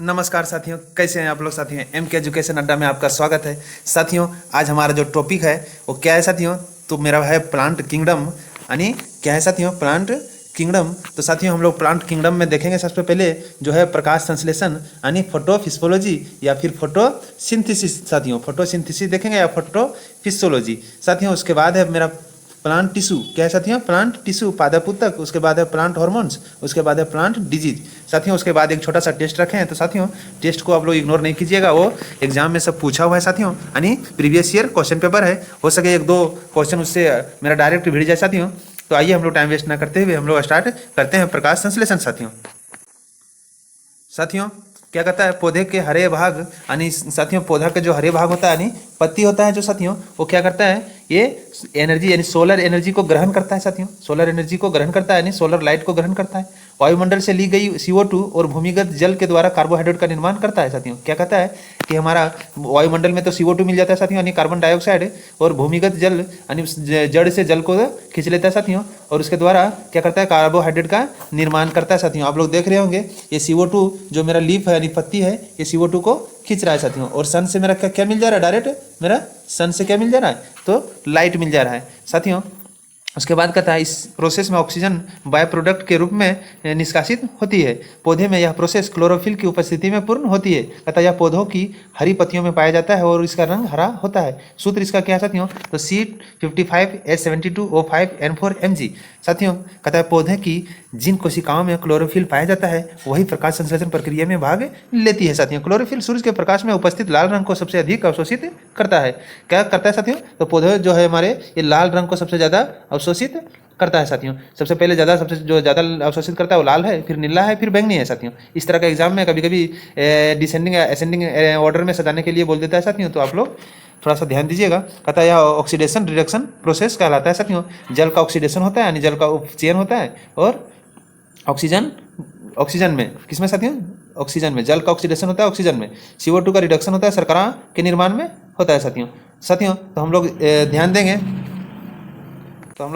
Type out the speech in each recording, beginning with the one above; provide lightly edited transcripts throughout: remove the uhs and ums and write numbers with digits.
नमस्कार साथियों, कैसे हैं आप लोग। साथियों, एम के एजुकेशन अड्डा में आपका स्वागत है। साथियों, आज हमारा जो टॉपिक है वो क्या है साथियों, तो मेरा है प्लांट किंगडम। यानी क्या है साथियों, प्लांट किंगडम। तो साथियों, हम लोग प्लांट किंगडम में देखेंगे सबसे पहले जो है प्रकाश संश्लेषण यानी फोटोफिजियोलॉजी या फिर फोटोसिंथेसिस। साथियों, फोटोसिंथेसिस देखेंगे या फोटोफिजियोलॉजी। साथियों, उसके बाद है मेरा प्लांट टिश्यू। क्या है साथियों, प्लांट टिश्यू पादप ऊतक। उसके बाद है प्लांट हार्मोन्स। उसके बाद है प्लांट डिजीज। साथियों, उसके बाद एक छोटा सा टेस्ट रखे हैं, तो साथियों टेस्ट को आप लोग इग्नोर नहीं कीजिएगा, वो एग्जाम में सब पूछा हुआ है साथियों। यानी प्रीवियस ईयर क्वेश्चन पेपर है, हो सके एक दो क्वेश्चन उससे मेरा डायरेक्ट भिड़ जाए साथियों। तो आइए हम लोग टाइम वेस्ट ना करते हुए हम लोग स्टार्ट करते हैं प्रकाश संश्लेषण। साथियों क्या कहता है, पौधे के हरे भाग यानी साथियों पौधा के जो हरे भाग होता है यानी पत्ती होता है जो साथियों, वो क्या करता है, ये एनर्जी यानी सोलर एनर्जी को ग्रहण करता है साथियों। सोलर एनर्जी को ग्रहण करता है यानी सोलर लाइट को ग्रहण करता है। वायुमंडल से ली गई CO2 और भूमिगत जल के द्वारा कार्बोहाइड्रेट का निर्माण करता है साथियों। क्या कहता है कि हमारा वायुमंडल में तो CO2 मिल जाता है साथियों यानी कार्बन डाइऑक्साइड, और भूमिगत जल यानी जड़ से जल को खींच लेता है साथियों, और उसके द्वारा क्या करता है, कार्बोहाइड्रेट का निर्माण करता है साथियों। आप लोग देख रहे होंगे ये CO2 जो मेरा लीफ है यानी पत्ती है, ये CO2 को खींच रहा है साथियों। और सन से मेरा क्या क्या मिल जा रहा है, डायरेक्ट मेरा सन से क्या मिल जा रहा है, तो लाइट मिल जा रहा है साथियों। उसके बाद कहता है इस प्रोसेस में ऑक्सीजन बाय प्रोडक्ट के रूप में निष्कासित होती है। पौधे में यह प्रोसेस क्लोरोफिल की उपस्थिति में पूर्ण होती है। कहता है यह पौधों की हरी पत्तियों में पाया जाता है और इसका रंग हरा होता है। सूत्र इसका क्या है साथियों, तो C55H72O5N4Mg। साथियों कहता है पौधे की जिन कोशिकाओं में क्लोरोफिल पाया जाता है वही प्रकाश संश्लेषण प्रक्रिया में भाग लेती है साथियों। क्लोरोफिल सूर्य के प्रकाश में उपस्थित लाल रंग को सबसे अधिक अवशोषित करता है। क्या करता है साथियों, तो पौधे जो है हमारे ये लाल रंग को सबसे ज़्यादा अवशोषित करता है साथियों। सबसे पहले सबसे जो ज़्यादा अवशोषित करता है वो लाल है, फिर नीला है, फिर बैंगनी है साथियों। इस तरह का एग्जाम में कभी कभी डिसेंडिंग असेंडिंग ऑर्डर में सजाने के लिए बोल देता है साथियों, तो आप लोग थोड़ा सा ध्यान दीजिएगा। कहता है यह ऑक्सीडेशन रिडक्शन प्रोसेस कहलाता है साथियों। जल का ऑक्सीडेशन होता है यानी जल का उपचयन होता है, और ऑक्सीजन में किसमें साथियों, ऑक्सीजन में जल का ऑक्सीडेशन होता है, ऑक्सीजन में CO2 का रिडक्शन होता है, शर्करा के निर्माण में होता है साथियों। तो हम लोग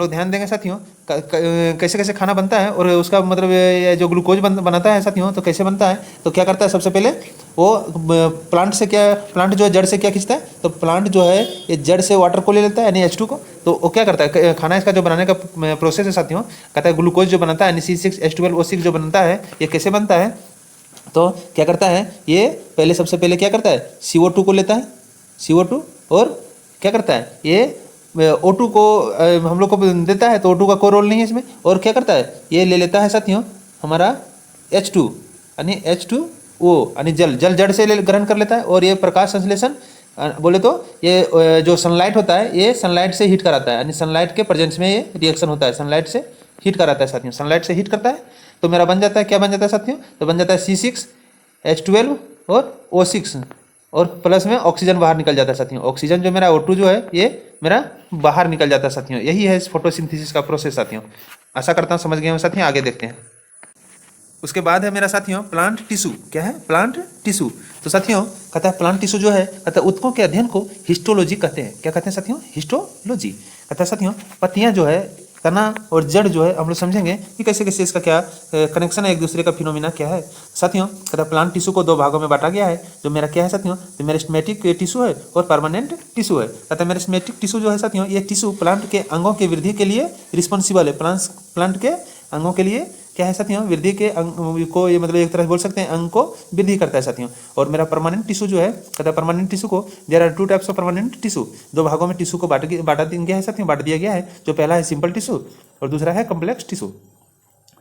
ध्यान देंगे साथियों कैसे कैसे खाना बनता है, और उसका मतलब ये जो ग्लूकोज बनाता है साथियों, तो कैसे बनता है, तो क्या करता है सबसे पहले वो प्लांट जो है जड़ से क्या खींचता है, तो प्लांट जो है ये जड़ से वाटर को ले लेता है यानी H2 को। तो वो क्या करता है, खाना इसका जो बनाने का प्रोसेस है साथियों, कहता है ग्लूकोज जो बनाता है यानी C6H12O6 जो बनता है, ये कैसे बनता है, तो क्या करता है, ये सबसे पहले क्या करता है, CO2 को लेता है, CO2, और क्या करता है ये O2 को हम लोग को देता है, तो O2 का कोई रोल नहीं है इसमें, और क्या करता है ये ले लेता है साथियों हमारा H2 यानी H2O यानी जल जड़ से ग्रहण कर लेता है। और ये प्रकाश संश्लेषण बोले तो ये जो सनलाइट होता है ये सनलाइट से हीट कराता है, यानी सनलाइट के प्रेजेंस में ये रिएक्शन होता है, सनलाइट से हीट कराता है साथियों, सनलाइट से हीट करता है। तो मेरा बन जाता है, क्या बन जाता है साथियों, तो बन जाता है C6H12 और O6, और प्लस में ऑक्सीजन बाहर निकल जाता है साथियों। ऑक्सीजन जो मेरा O2 जो है ये मेरा बाहर निकल जाता है साथियों। यही है इस फोटोसिंथेसिस का प्रोसेस साथियों। आशा करता हूँ समझ गए हो साथियों, आगे देखते हैं। उसके बाद है मेरा साथियों प्लांट टिश्यू। क्या है, प्लांट टिश्यू। तो साथियों कहता है प्लांट टिश्यू जो है, कहता है ऊतकों के अध्ययन को हिस्टोलॉजी कहते हैं। क्या कहते हैं साथियों, हिस्टोलॉजी। कहता है साथियों पत्तियां जो है, तना और जड़ जो है, हम लोग समझेंगे कि कैसे कैसे इसका क्या कनेक्शन है, एक दूसरे का फिनोमिना क्या है साथियों। कहता है प्लांट टिश्यू को दो भागों में बांटा गया है। जो मेरा क्या है साथियों, तो मेरिस्टेमेटिक टिश्यू है और परमानेंट टिश्यू है। कहता है मेरिस्टेमेटिक टिश्यू जो है साथियों, ये टिश्यू प्लांट के अंगों की वृद्धि के लिए रिस्पॉन्सिबल है। प्लांट के अंगों के लिए क्या है साथियों, वृद्धि के अंग को, ये मतलब एक तरह से बोल सकते हैं अंग को वृद्धि करता है साथियों। और मेरा परमानेंट टिश्यू जो है, कहता है परमानेंट टिश्यू को there are 2 types of permanent tissue. दो भागों में टिश्यू को बांट दिया है साथियों, बांट दिया गया है। जो पहला है सिंपल टिश्यू और दूसरा है कम्प्लेक्स टिश्यू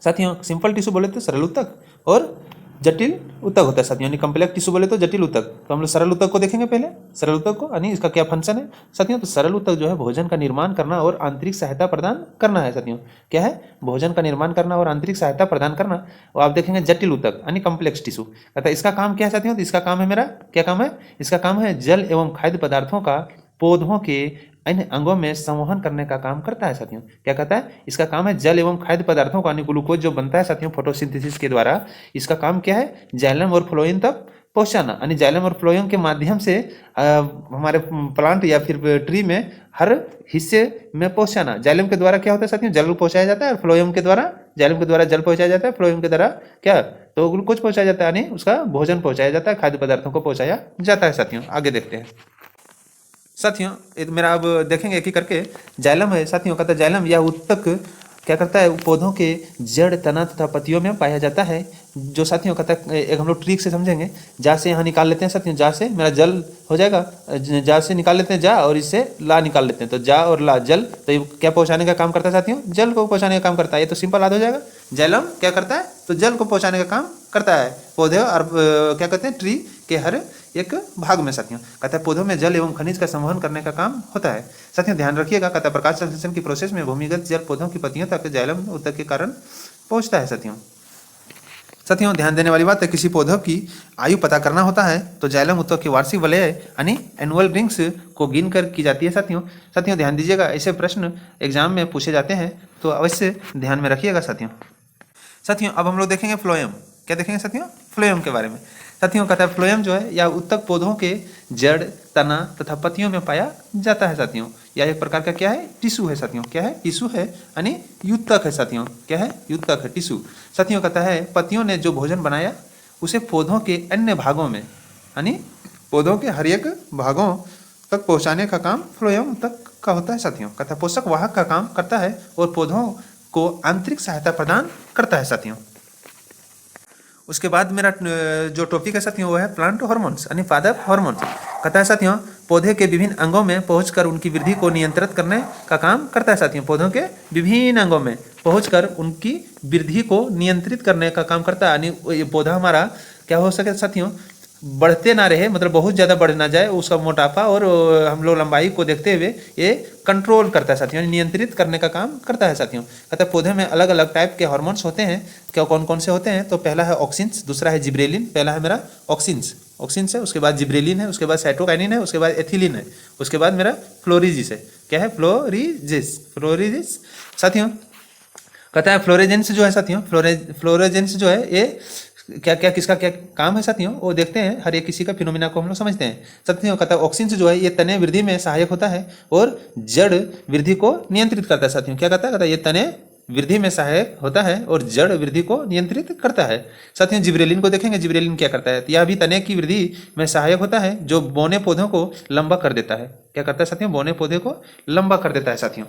साथियों। सिंपल टिश्यू बोले तो सरल ऊतक और जटिल ऊतक होता है साथियों, यानी कम्प्लेक्स टिश्यू बोले तो जटिल ऊतक। तो हम लोग सरल ऊतक को देखेंगे पहले, सरल ऊतक को, यानी इसका क्या फंक्शन है साथियों। तो सरल ऊतक जो है भोजन का निर्माण करना और आंतरिक सहायता प्रदान करना है साथियों। क्या है, भोजन का निर्माण करना और आंतरिक सहायता प्रदान करना। और आप देखेंगे जटिल ऊतक यानी कम्प्लेक्स टिश्यू। कहता है इसका काम क्या है साथियों, तो इसका काम है मेरा, क्या काम है, इसका काम है जल एवं खाद्य पदार्थों का पौधों के अन्य अंगों में संवहन करने का काम करता है साथियों। क्या कहता है, इसका काम है जल एवं खाद्य पदार्थों का, ग्लूकोज जो बनता है साथियों फोटोसिंथेसिस के द्वारा, इसका काम क्या है, जाइलम और फ्लोएम तक पहुंचाना। यानी जाइलम और फ्लोएम के माध्यम से हमारे प्लांट या फिर ट्री में हर हिस्से में पहुंचाना। जाइलम के द्वारा क्या होता है साथियों, जल पहुंचाया जाता है, और फ्लोएम के द्वारा जाइलम के द्वारा जल पहुंचाया जाता है, फ्लोएम के द्वारा क्या तो ग्लूकोज पहुंचाया जाता है, यानी उसका भोजन पहुंचाया जाता है, खाद्य पदार्थों को पहुंचाया जाता है साथियों। आगे देखते हैं साथियों, मेरा अब देखेंगे एक ही करके। जाइलम है साथियों, कहता है जाइलम या उत्तक क्या करता है, पौधों के जड़, तना तथा पत्तियों में पाया जाता है। जो साथियों कहता है, एक हम लोग ट्रिक से समझेंगे। जा से यहाँ निकाल लेते हैं साथियों, जा से मेरा जल हो जाएगा, जा से निकाल लेते हैं जा, और इससे ला निकाल लेते हैं, तो जा और ला जल, तो ये क्या पहुँचाने का काम करता है साथियों, जल को पहुँचाने का काम करता है। ये तो सिंपल याद हो जाएगा। जाइलम क्या करता है, तो जल को पहुँचाने का काम करता है पौधे और क्या कहते हैं ट्री के हर एक भाग में साथियों। कहता है पौधों में जल एवं खनिज का संवहन करने का काम होता है साथियों। ध्यान रखिएगा, कहता है प्रकाश संश्लेषण की प्रोसेस में भूमिगत जल पौधों की पत्तियों तक जाइलम उत्तक के कारण पहुंचता है साथियों। साथियों ध्यान देने वाली बात है, किसी पौधों की आयु पता करना होता है तो जाइलम उत्तक की वार्षिक वलय यानी एनुअल रिंग्स को गिन कर की जाती है साथियों। साथियों ध्यान दीजिएगा, ऐसे प्रश्न एग्जाम में पूछे जाते हैं तो अवश्य ध्यान में रखिएगा साथियों। साथियों अब हम लोग देखेंगे फ्लोएम। क्या देखेंगे साथियों, फ्लोएम के बारे में। साथियों कहता है फ्लोएम जो है या उत्तक पौधों के जड़, तना तथा पत्तियों में पाया जाता है साथियों। या एक प्रकार का क्या है, टिश्यू है साथियों। क्या है, टिश्यू है यानी युतक है साथियों। क्या है, युतक है, टिश्यू। साथियों कहता है पत्तियों ने जो भोजन बनाया उसे पौधों के अन्य भागों में यानी पौधों के हर एक भागों तक पहुँचाने का काम फ्लोएम तक का होता है साथियों। कहता है पोषक वाहक का काम करता है और पौधों को आंतरिक सहायता प्रदान करता है साथियों। उसके बाद मेरा जो टॉपिक है साथियों वो है प्लांट हार्मोन्स यानी पादप हार्मोन्स। कहता है साथियों पौधे के विभिन्न अंगों में पहुंचकर उनकी वृद्धि को नियंत्रित करने का काम करता है साथियों। पौधों के विभिन्न अंगों में पहुंचकर उनकी वृद्धि को नियंत्रित करने का काम करता है, यानी ये पौधा हमारा क्या हो सके साथियों, बढ़ते ना रहे, मतलब बहुत ज़्यादा बढ़ ना जाए, उसका मोटापा और हम लोग लंबाई को देखते हुए ये कंट्रोल करता है साथियों, नियंत्रित करने का काम करता है साथियों। कहता है पौधे में अलग अलग टाइप के हार्मोन्स होते हैं। क्या कौन कौन से होते हैं, तो पहला है ऑक्सिन्स, दूसरा है जिब्रेलिन। पहला है मेरा ऑक्सिन्स है, उसके बाद जिब्रेलिन है, उसके बाद साइटोकाइनिन है, उसके बाद एथिलीन है, उसके बाद मेरा फ्लोरिजिस है। क्या है, फ्लोरिजिस साथियों। कहता है फ्लोरेजेंस जो है साथियों, फ्लोरेजेंस जो है ये क्या क्या किसका क्या काम है साथियों, वो देखते हैं। हर एक किसी का फिनोमिना को हम लोग समझते हैं साथियों। कहता है ऑक्सिन्स जो है ये तने वृद्धि में सहायक होता है और जड़ वृद्धि को नियंत्रित करता है साथियों। क्या कहता है ये तने वृद्धि में सहायक होता है और जड़ वृद्धि को नियंत्रित करता है साथियों। जिब्रेलिन को देखेंगे, जिब्रेलिन क्या करता है, यह भी तने की वृद्धि में सहायक होता है जो बौने पौधों को लंबा कर देता है। क्या करता है साथियों, बौने पौधे को लंबा कर देता है साथियों।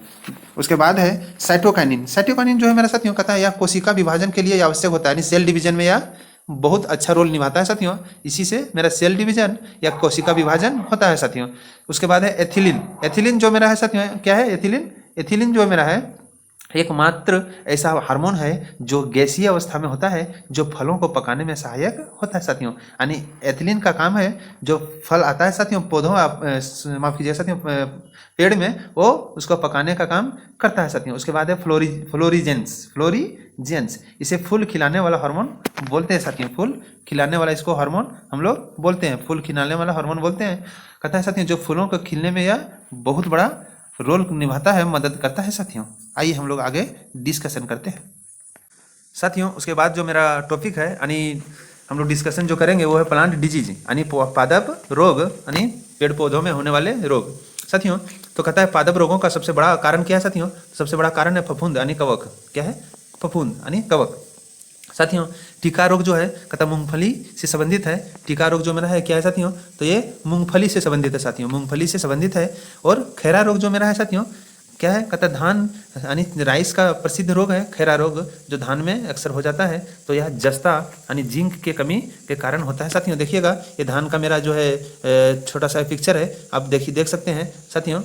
उसके बाद है साइटोकाइनिन। साइटोकाइनिन जो है मेरा साथियों कहता है यह कोशिका विभाजन के लिए आवश्यक होता है, यानी सेल डिवीजन में यह बहुत अच्छा रोल निभाता है साथियों। इसी से मेरा सेल डिवीजन या कोशिका विभाजन होता है साथियों। उसके बाद है एथिलीन। एथिलीन जो मेरा है साथियों, क्या है एथिलीन जो मेरा है एकमात्र ऐसा हार्मोन है जो गैसीय अवस्था में होता है, जो फलों को पकाने में सहायक होता है साथियों। यानी एथिलीन का काम है, जो फल आता है साथियों पौधों माफ कीजिए साथियों पेड़ में, वो उसको पकाने का काम करता है साथियों। उसके बाद है फ्लोरीजेंस। इसे फूल खिलाने वाला हार्मोन बोलते हैं साथियों। फूल खिलाने वाला इसको हार्मोन हम लोग बोलते हैं, फूल खिलाने वाला हार्मोन बोलते हैं। कहता है साथियों जो फूलों को खिलने में यह बहुत बड़ा रोल निभाता है, मदद करता है साथियों। आइए हम लोग आगे डिस्कशन करते हैं साथियों। उसके बाद जो मेरा टॉपिक है यानी हम लोग डिस्कशन जो करेंगे वो है प्लांट डिजीज यानी पादप रोग यानी पेड़ पौधों में होने वाले रोग साथियों। तो कहता है पादप रोगों का सबसे बड़ा कारण क्या है साथियों, सबसे बड़ा कारण है फफूंद यानी कवक। क्या है, फफूंद यानी कवक साथियों। टीका रोग जो है कहता मूंगफली से संबंधित है। टीका रोग जो मेरा है क्या है साथियों, तो ये मूंगफली से संबंधित है साथियों, मूंगफली से संबंधित है। और खैरा रोग जो मेरा है साथियों क्या है, कहता धान यानी राइस का प्रसिद्ध रोग है खैरा रोग, जो धान में अक्सर हो जाता है। तो यह जस्ता यानी जिंक के कमी के कारण होता है साथियों। देखिएगा ये धान का मेरा जो है छोटा सा पिक्चर है, आप देख सकते हैं साथियों।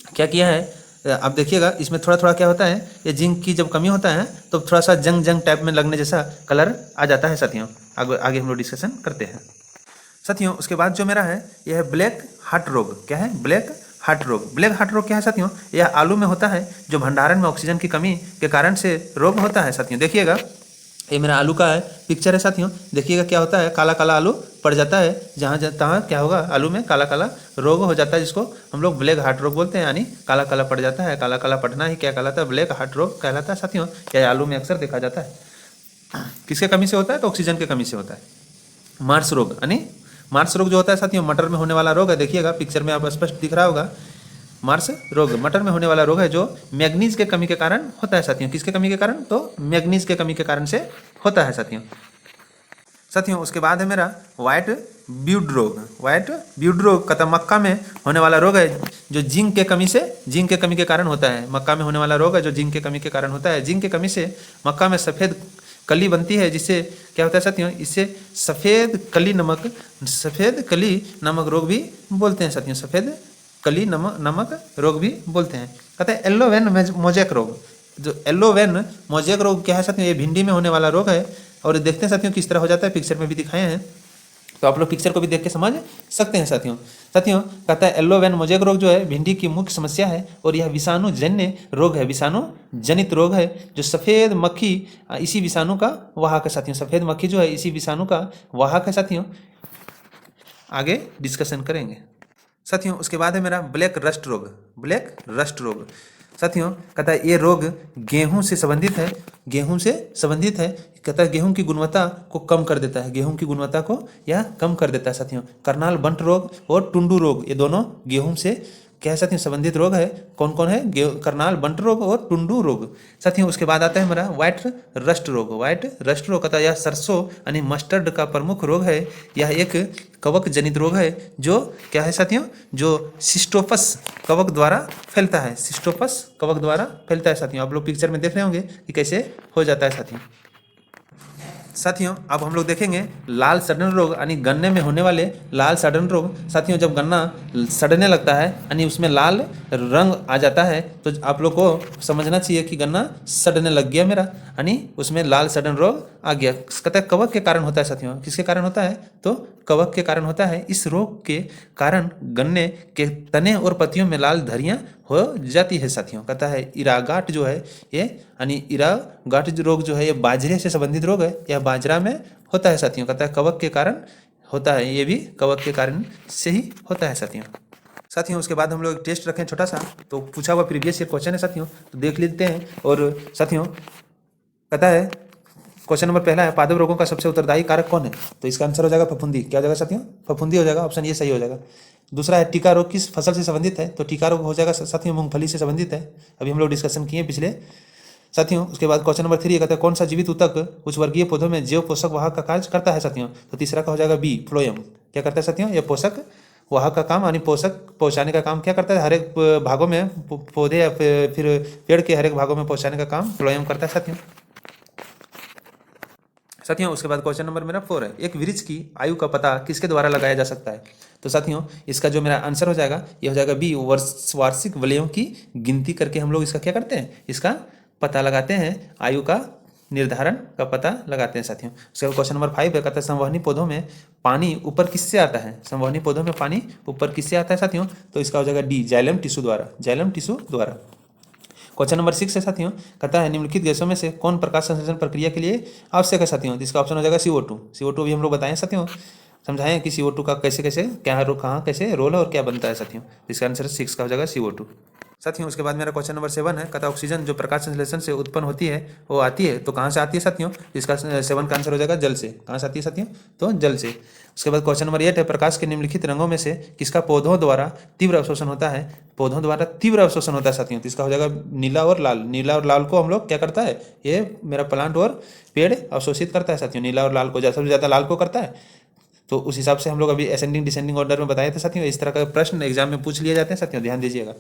क्या किया है आप देखिएगा, इसमें थोड़ा थोड़ा क्या होता है, ये जिंक की जब कमी होता है तो थोड़ा सा जंग टाइप में लगने जैसा कलर आ जाता है साथियों। आगे हम लोग डिस्कशन करते हैं साथियों। उसके बाद जो मेरा है यह है ब्लैक हार्ट रोग। क्या है, ब्लैक हार्ट रोग। ब्लैक हार्ट रोग क्या है साथियों, यह आलू में होता है, जो भंडारण में ऑक्सीजन की कमी के कारण से रोग होता है साथियों। देखिएगा ये मेरा आलू का है पिक्चर है साथियों। देखिएगा क्या होता है, काला काला आलू पड़ जाता है, जहाँ तहाँ क्या होगा, आलू में काला काला रोग हो जाता है, जिसको हम लोग ब्लैक हार्ट रोग बोलते हैं। यानी काला काला पड़ जाता है, काला काला पड़ना ही क्या कहलाता है, ब्लैक हार्ट रोग कहलाता है साथियों। यह आलू में अक्सर देखा जाता है। किसके कमी से होता है, तो ऑक्सीजन की कमी से होता है। मार्स रोग यानी मार्स रोग जो होता है साथियों मटर में होने वाला रोग है। देखिएगा पिक्चर में आप स्पष्ट दिख रहा होगा, मार्स रोग मटर में होने वाला रोग है जो मैग्नीज के कमी के कारण होता है साथियों। किसके कमी के कारण? तो मैग्नीज के कमी के कारण से होता है साथियों। साथियों उसके बाद है मेरा व्हाइट ब्यूड रोग। व्हाइट ब्यूड रोग कतः मक्का में होने वाला रोग है जो जिंक के कमी के कारण होता है। मक्का में होने वाला रोग है जो जिंक के कमी के कारण होता है। जिंक के कमी से मक्का में सफ़ेद कली बनती है, जिससे क्या होता है साथियों, इससे सफ़ेद कली नमक रोग भी बोलते हैं साथियों। सफ़ेद कली नमक रोग भी बोलते हैं। कहते हैं येलो वेन मोजैक रोग। जो येलो वेन मोजैक रोग क्या है साथियों, ये भिंडी में होने वाला रोग है। और देखते हैं साथियों किस तरह हो जाता है, पिक्चर में भी दिखाए हैं, तो आप लोग पिक्चर को भी देख के समझ सकते हैं साथियों। कहता है येलो वेन मोजैक रोग जो है भिंडी की मुख्य समस्या है और यह विषाणु जन्य रोग है, विषाणु जनित रोग है जो सफ़ेद मक्खी इसी विषाणु का वाहक है साथियों। सफ़ेद मक्खी जो है इसी विषाणु का वाहक है साथियों। आगे डिस्कशन करेंगे साथियों। उसके बाद है मेरा ब्लैक रस्ट रोग। ब्लैक रस्ट रोग साथियों कहता है ये रोग गेहूं से संबंधित है। कहता है गेहूं की गुणवत्ता को कम कर देता है। गेहूं की गुणवत्ता को यह कम कर देता है साथियों। करनाल बंट रोग और टुंडू रोग ये दोनों गेहूं से क्या है साथियों, संबंधित रोग है। कौन कौन है? करनाल बंट रोग और टुंडू रोग साथियों। उसके बाद आता है हमारा व्हाइट रस्ट रोग। व्हाइट रस्ट रोग कहता है यह सरसों यानी मस्टर्ड का प्रमुख रोग है। यह एक कवक जनित रोग है जो क्या है साथियों, जो सिस्टोपस कवक द्वारा फैलता है। सिस्टोपस कवक द्वारा फैलता है साथियों। आप लोग पिक्चर में देख रहे होंगे कि कैसे हो जाता है साथियों। अब हम लोग देखेंगे लाल सड़न रोग यानी गन्ने में होने वाले लाल सड़न रोग साथियों। जब गन्ना सड़ने लगता है यानी उसमें लाल रंग आ जाता है तो आप लोग को समझना चाहिए कि गन्ना सड़ने लग गया मेरा, यानी उसमें लाल सड़न रोग आ गया। कहता है कवक के कारण होता है साथियों। किसके कारण होता है? तो कवक के कारण होता है। इस रोग के कारण गन्ने के तने और पत्तियों में लाल धरियां हो जाती है साथियों। कहता है इरागाट जो है ये यानी इरागाट रोग जो है ये बाजरे से संबंधित रोग है। यह बाजरा में होता है साथियों। कहता है कवक के कारण होता है, ये भी कवक के कारण से ही होता है साथियों। उसके बाद हम लोग टेस्ट रखें छोटा सा, तो पूछा हुआ प्रीवियस ईयर क्वेश्चन है साथियों, तो देख लेते हैं। और साथियों कहता है क्वेश्चन नंबर पहला है पादप रोगों का सबसे उत्तरदायी कारक कौन है? तो इसका आंसर हो जाएगा फफूंदी। क्या हो जाएगा साथियों? फफूंदी हो जाएगा। ऑप्शन ये सही हो जाएगा। दूसरा है टीका रोग किस फसल से संबंधित है? तो टीका रोग हो जाएगा साथियों मूंगफली से संबंधित है। अभी हम लोग डिस्कशन किए पिछले साथियों। उसके बाद क्वेश्चन नंबर 3 कहता है कौन सा जीवित ऊतक उच्च वर्गीय पौधों में जैव पोषक वाहक का कार्य करता है साथियों? तो तीसरा का हो जाएगा बी फ्लोएम। क्या करता है साथियों? यह पोषक वाहक का काम यानी पोषक पहुंचाने का काम क्या करता है? हर एक भागों में पौधे या फिर पेड़ के हर एक भागों में पहुंचाने का काम फ्लोएम करता है साथियों। उसके बाद क्वेश्चन नंबर मेरा 4 है एक वृक्ष की आयु का पता किसके द्वारा लगाया जा सकता है? तो साथियों इसका जो मेरा आंसर हो जाएगा ये हो जाएगा बी वार्षिक वलयों की गिनती करके हम लोग इसका क्या करते हैं, इसका पता लगाते हैं, आयु का निर्धारण का पता लगाते हैं साथियों। उसके बाद क्वेश्चन नंबर 5 है कहता है संवहनी पौधों में पानी ऊपर किससे आता है? संवहनी पौधों में पानी ऊपर किससे आता है साथियों? तो इसका हो जाएगा डी जाइलम टिश्यू द्वारा। जाइलम टिश्यू द्वारा। क्वेश्चन नंबर 6 है साथियों कहता है निम्नलिखित गैसों में से कौन प्रकाश संश्लेषण प्रक्रिया के लिए आवश्यक है साथियों? जिसका ऑप्शन हो जाएगा CO2। CO2 भी हम लोग बताएं साथियों, समझाएं कि CO2 का कैसे कैसे क्या कहाँ कैसे रोल है और क्या बनता है साथियों। इसका आंसर 6 का हो जाएगा CO2 साथियों। उसके बाद मेरा क्वेश्चन नंबर 7 है कहता है ऑक्सीजन जो प्रकाश संश्लेषण से उत्पन्न होती है वो आती है तो कहाँ से आती है साथियों? इसका 7 का आंसर हो जाएगा जल से। कहाँ से आती है साथियों? तो जल से। उसके बाद क्वेश्चन नंबर 8 है प्रकाश के निम्नलिखित रंगों में से किसका पौधों द्वारा तीव्र अवशोषण होता है? पौधों द्वारा तीव्र अवशोषण होता है साथियों। तो इसका हो जाएगा नीला और लाल। नीला और लाल को हम लोग क्या करता है, ये मेरा प्लांट और पेड़ अवशोषित करता है साथियों। नीला और लाल को सबसे ज़्यादा लाल को करता है। तो उस हिसाब से हम लोग अभी असेंडिंग डिसेंडिंग ऑर्डर में बताए थे साथियों। इस तरह का प्रश्न एग्जाम में पूछ लिए जाते हैं साथियों, ध्यान दीजिएगा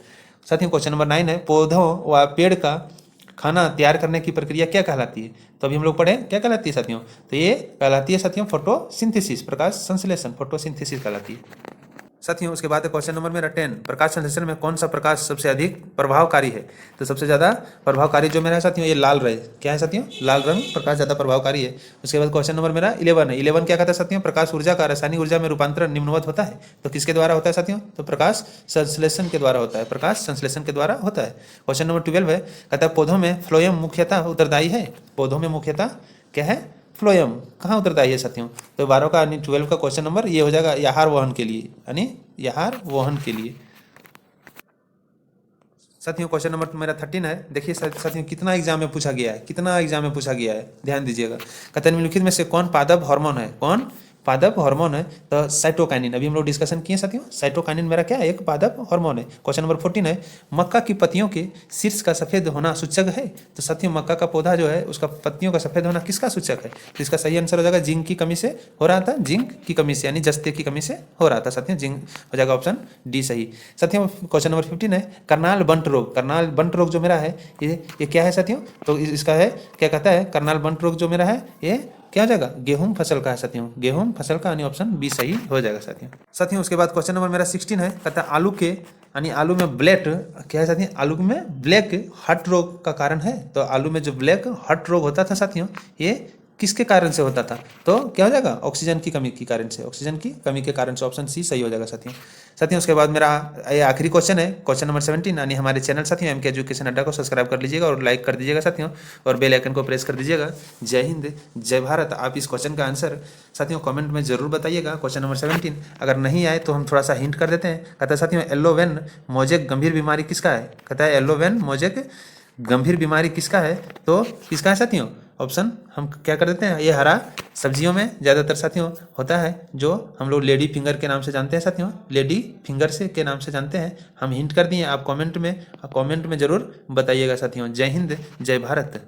साथियों। क्वेश्चन नंबर 9 है पौधों व पेड़ का खाना तैयार करने की प्रक्रिया क्या कहलाती है? तो अभी हम लोग पढ़े क्या कहलाती है साथियों? तो ये कहलाती है साथियों फोटोसिंथेसिस, प्रकाश संश्लेषण, फोटोसिंथेसिस कहलाती है साथियों। उसके बाद क्वेश्चन नंबर मेरा 10 प्रकाश संश्लेषण में कौन सा प्रकाश सबसे अधिक प्रभावकारी है? तो सबसे ज़्यादा प्रभावकारी जो मेरा है साथियों ये लाल रहे। क्या है साथियों? लाल रंग प्रकाश ज़्यादा प्रभावकारी है। उसके बाद क्वेश्चन नंबर मेरा 11 है। 11 क्या कहता है साथियों? प्रकाश ऊर्जा का रासायनिक ऊर्जा में रूपांतरण निम्नवत होता है तो किसके द्वारा होता है साथियों? तो प्रकाश संश्लेषण के द्वारा होता है। प्रकाश संश्लेषण के द्वारा होता है। क्वेश्चन नंबर 12 है कहता है पौधों में फ्लोएम मुख्यतः उत्तरदायी है। पौधों में मुख्यतः क्या है? फ्लोएम। कहाँ उत्तरदायी है साथियों? तो 12 का यानी 12 का क्वेश्चन नंबर ये हो जाएगा आहार वहन के लिए, यानी आहार वहन के लिए साथियों। क्वेश्चन नंबर मेरा 13 है। देखिए साथियों कितना एग्जाम में पूछा गया है, कितना एग्जाम में पूछा गया है, ध्यान दीजिएगा। कहते हैं निम्नलिखित में से कौन पादप हार्मोन है? कौन पादप हार्मोन है। तो साइटोकाइनिन अभी हम लोग डिस्कशन किए साथियों, साइटोकाइनिन मेरा क्या है, एक पादप हार्मोन है। क्वेश्चन नंबर 14 है, मक्का की पत्तियों के शीर्ष का सफेद होना सूचक है। तो साथियों मक्का का पौधा जो है उसका पत्तियों का सफेद होना किसका सूचक है? तो इसका सही आंसर हो जाएगा जिंक की कमी से हो रहा था, जिंक की कमी से यानी जस्ते की कमी से हो रहा था साथियों, जिंक हो जाएगा ऑप्शन डी सही। साथियों क्वेश्चन नंबर 15 है, करनाल बंट रोग। करनाल बंट रोग जो मेरा है ये क्या है साथियों? तो इसका है क्या कहता है, करनाल बंट रोग जो मेरा है ये क्या हो जाएगा, गेहूं फसल का है साथियों, गेहूं फसल का यानी ऑप्शन बी सही हो जाएगा साथियों। साथियों उसके बाद क्वेश्चन नंबर मेरा 16 है, कहता है आलू के यानी आलू में ब्लैक क्या है साथियों, आलू में ब्लैक हार्ट रोग का कारण है। तो आलू में जो ब्लैक हार्ट रोग होता था साथियों ये किसके कारण से होता था? तो क्या हो जाएगा, ऑक्सीजन की कमी के कारण से, ऑक्सीजन की कमी के कारण से ऑप्शन सी सही हो जाएगा साथियों। साथियों उसके बाद मेरा ये आखिरी क्वेश्चन है, क्वेश्चन नंबर 17 यानी हमारे चैनल साथियों एम के एजुकेशन अड्डा को सब्सक्राइब कर लीजिएगा और लाइक कर दीजिएगा साथियों, और बेल आइकन को प्रेस कर दीजिएगा। जय हिंद जय भारत। आप इस क्वेश्चन का आंसर साथियों कमेंट में जरूर बताइएगा। क्वेश्चन नंबर 17 अगर नहीं आए तो हम थोड़ा सा हिंट कर देते हैं। कहता है साथियों येलो वेन मोजेक गंभीर बीमारी किसका है? कहता है येलो वेन मोजेक गंभीर बीमारी किसका है? तो किसका है साथियों? ऑप्शन हम क्या कर देते हैं, ये हरा सब्जियों में ज़्यादातर साथियों होता है, जो हम लोग लेडी फिंगर के नाम से जानते हैं साथियों, लेडी फिंगर से के नाम से जानते हैं। हम हिंट कर दिए, आप कमेंट में जरूर बताइएगा साथियों। जय हिंद जय भारत।